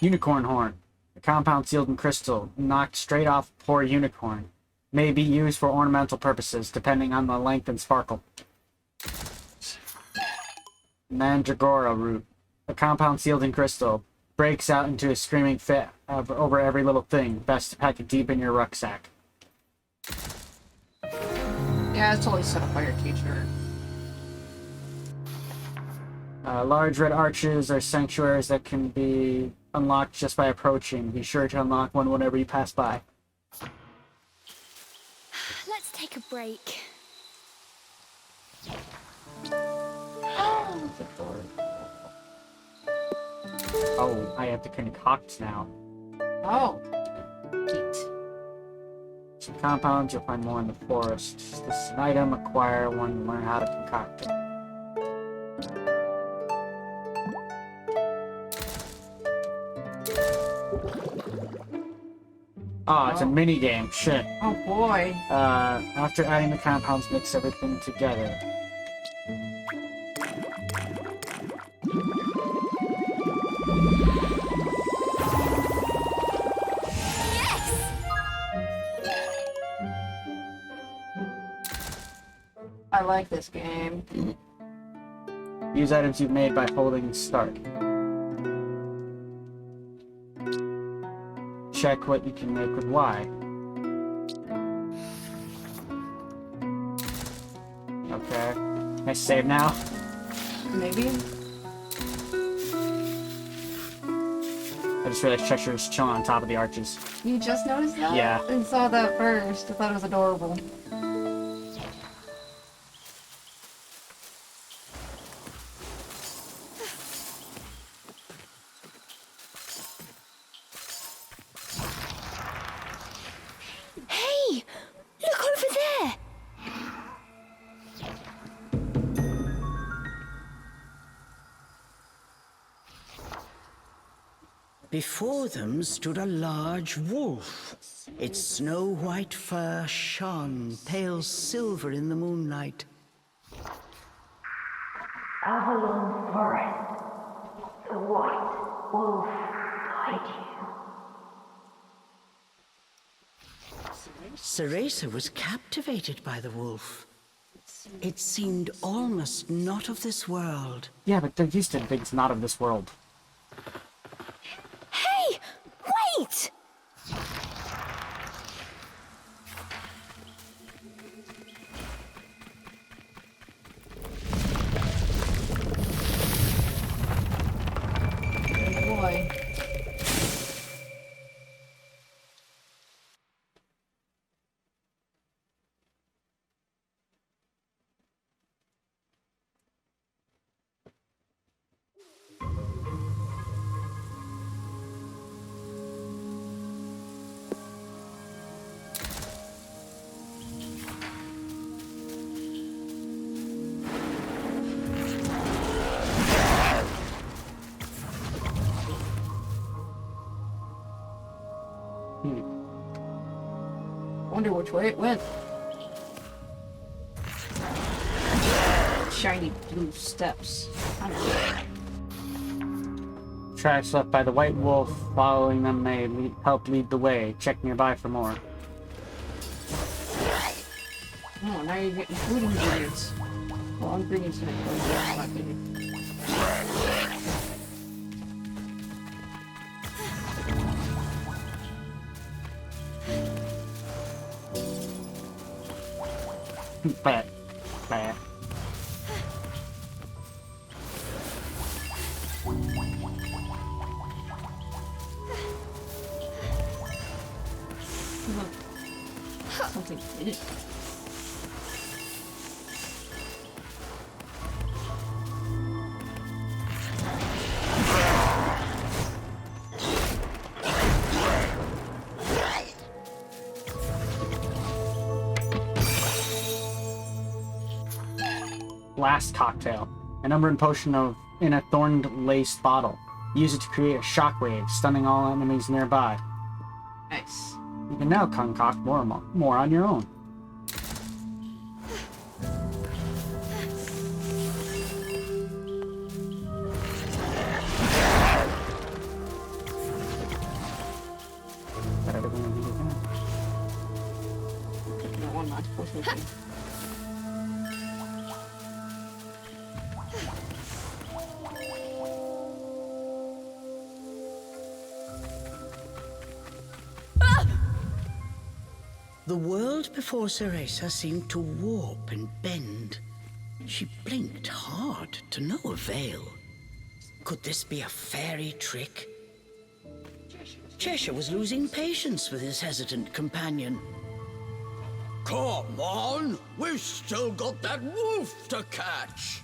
Unicorn horn. A compound sealed in crystal, knocked straight off poor unicorn. May be used for ornamental purposes, depending on the length and sparkle. Mandragora root. A compound sealed in crystal. Breaks out into a screaming fit over every little thing. Best to pack it deep in your rucksack. Yeah, it's totally set up by your teacher. Large red arches are sanctuaries that can be unlocked just by approaching. Be sure to unlock one whenever you pass by. Let's take a break. Oh, I have to concoct now. Oh. Neat. Some compounds, you'll find more in the forest. This is an item, acquire one, learn how to concoct it. Oh, it's a mini game. Shit. Oh boy. After adding the compounds, mix everything together. I like this game. Use items you've made by holding start. Check what you can make with Y. Okay. Can I save now? Maybe? I just realized Chesture's chilling on top of the arches. You just noticed that? Yeah. I saw that first. I thought it was adorable. Hey! Look over there! Before them stood a large wolf. Its snow-white fur shone pale silver in the moonlight. Avalon Forest. The white wolf guide you. Cereza was captivated by the wolf. It seemed almost not of this world. Yeah, but they're used to things not of this world. Hey! Wait! Oh boy. Wonder which way it went. Shiny blue steps. I don't know. Tracks left by the white wolf, following them may help lead the way. Check nearby for more. Oh, now you're getting food ingredients. Well, ingredients in it. In my opinion. But, but. Something in it. Blast cocktail. An umbran potion in a thorn-laced bottle. Use it to create a shockwave, stunning all enemies nearby. Nice. You can now concoct more on your own. Got everything I need again. The world before Cereza seemed to warp and bend. She blinked hard to no avail. Could this be a fairy trick? Cheshire was losing patience with his hesitant companion. Come on! We've still got that wolf to catch!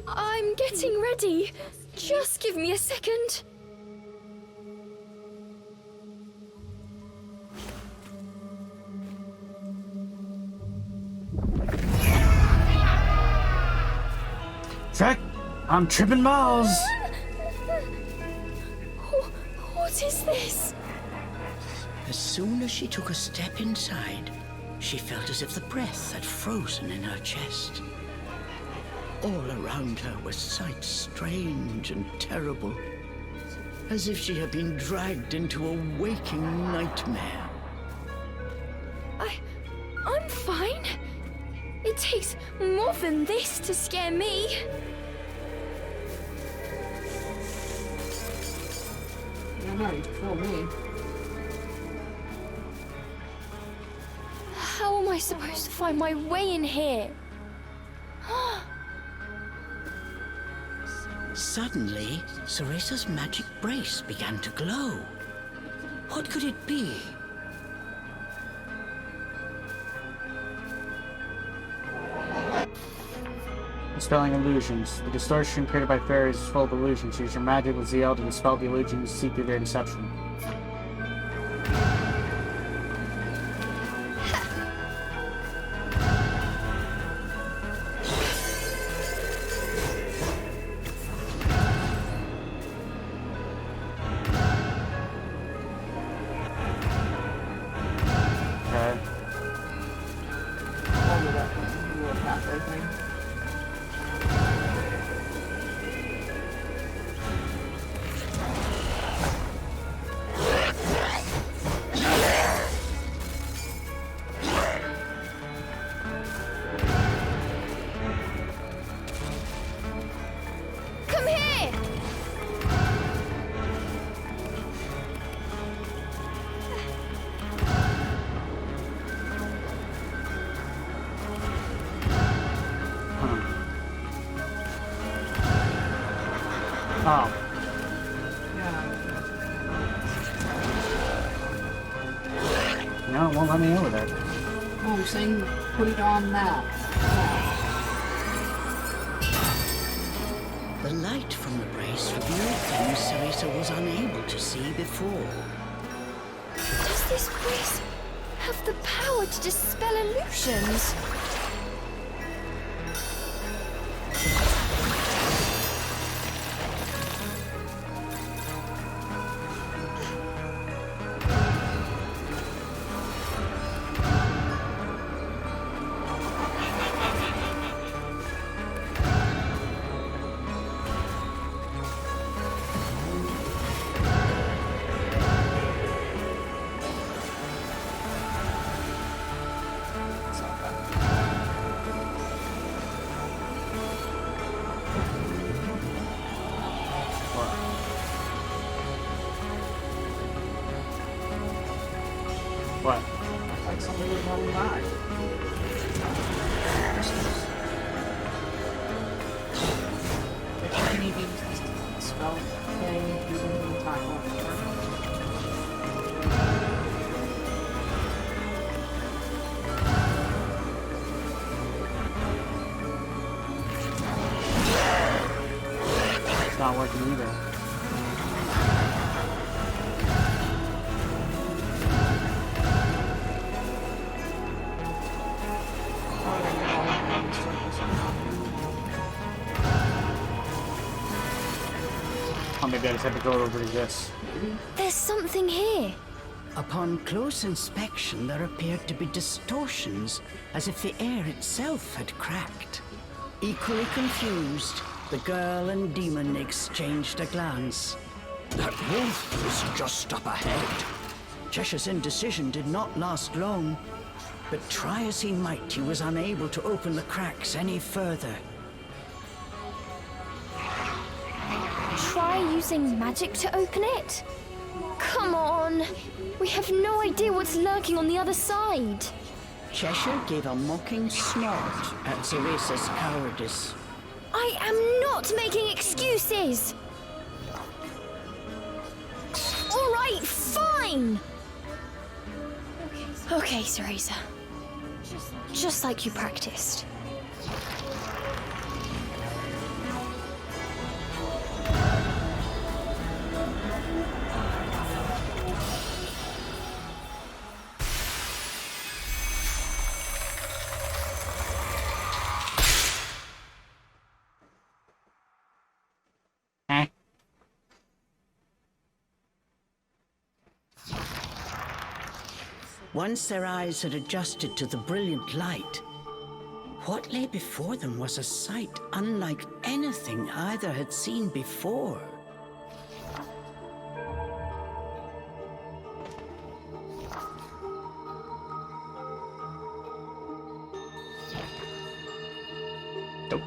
I'm getting ready. Just give me a second. Shrek, I'm tripping balls. What is this? As soon as she took a step inside, she felt as if the breath had frozen in her chest. All around her were sights strange and terrible, as if she had been dragged into a waking nightmare. I'm fine. It takes more than this to scare me. I know, you fool me. How am I supposed to find my way in here? Suddenly, Cereza's magic brace began to glow. What could it be? Dispelling illusions. The distortion created by fairies is full of illusions. Use your magic with zeal to dispel the illusions, see through their deception. Okay. I'll do that little pathway thing. Come here! Oh. Yeah. No, it won't let me over there. Oh, I'm saying put it on that. The light from the brace revealed things Cereza was unable to see before. Does this brace have the power to dispel illusions? What? Like somebody was running by. If you can even use this spell thing, you can attack over. It's not working either. Oh, maybe I just have to go over to this. There's something here. Upon close inspection, there appeared to be distortions, as if the air itself had cracked. Equally confused, the girl and demon exchanged a glance. That wolf is just up ahead. Cheshire's indecision did not last long. But try as he might, he was unable to open the cracks any further. Try using magic to open it? Come on! We have no idea what's lurking on the other side. Cheshire gave a mocking snort at Cereza's cowardice. I am not making excuses! Alright, fine! Okay, Cereza. Just like you practiced. Once their eyes had adjusted to the brilliant light, what lay before them was a sight unlike anything either had seen before. Dope.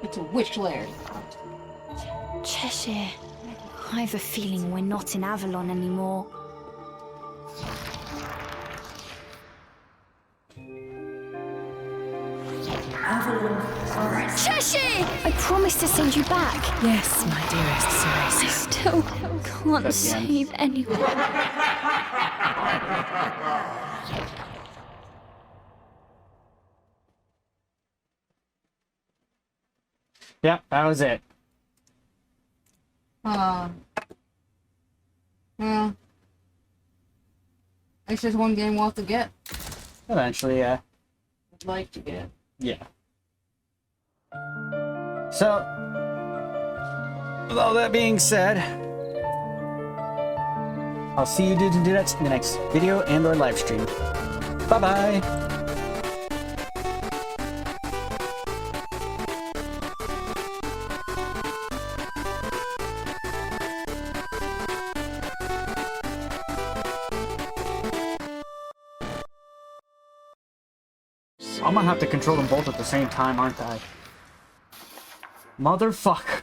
It's a witch lair. Cheshire, I have a feeling we're not in Avalon anymore. Cheshire! I promised to send you back. Yes, my dearest I Cereza. still can't That's the end. save anyone. Yeah, that was it. Yeah. It's just one game we'll have to get. Eventually, yeah. I'd like to get. Yeah. So, with all that being said, I'll see you dudes and dudettes in the next video and or live stream. Bye-bye! I'm gonna have to control them both at the same time, aren't I? Motherfucker.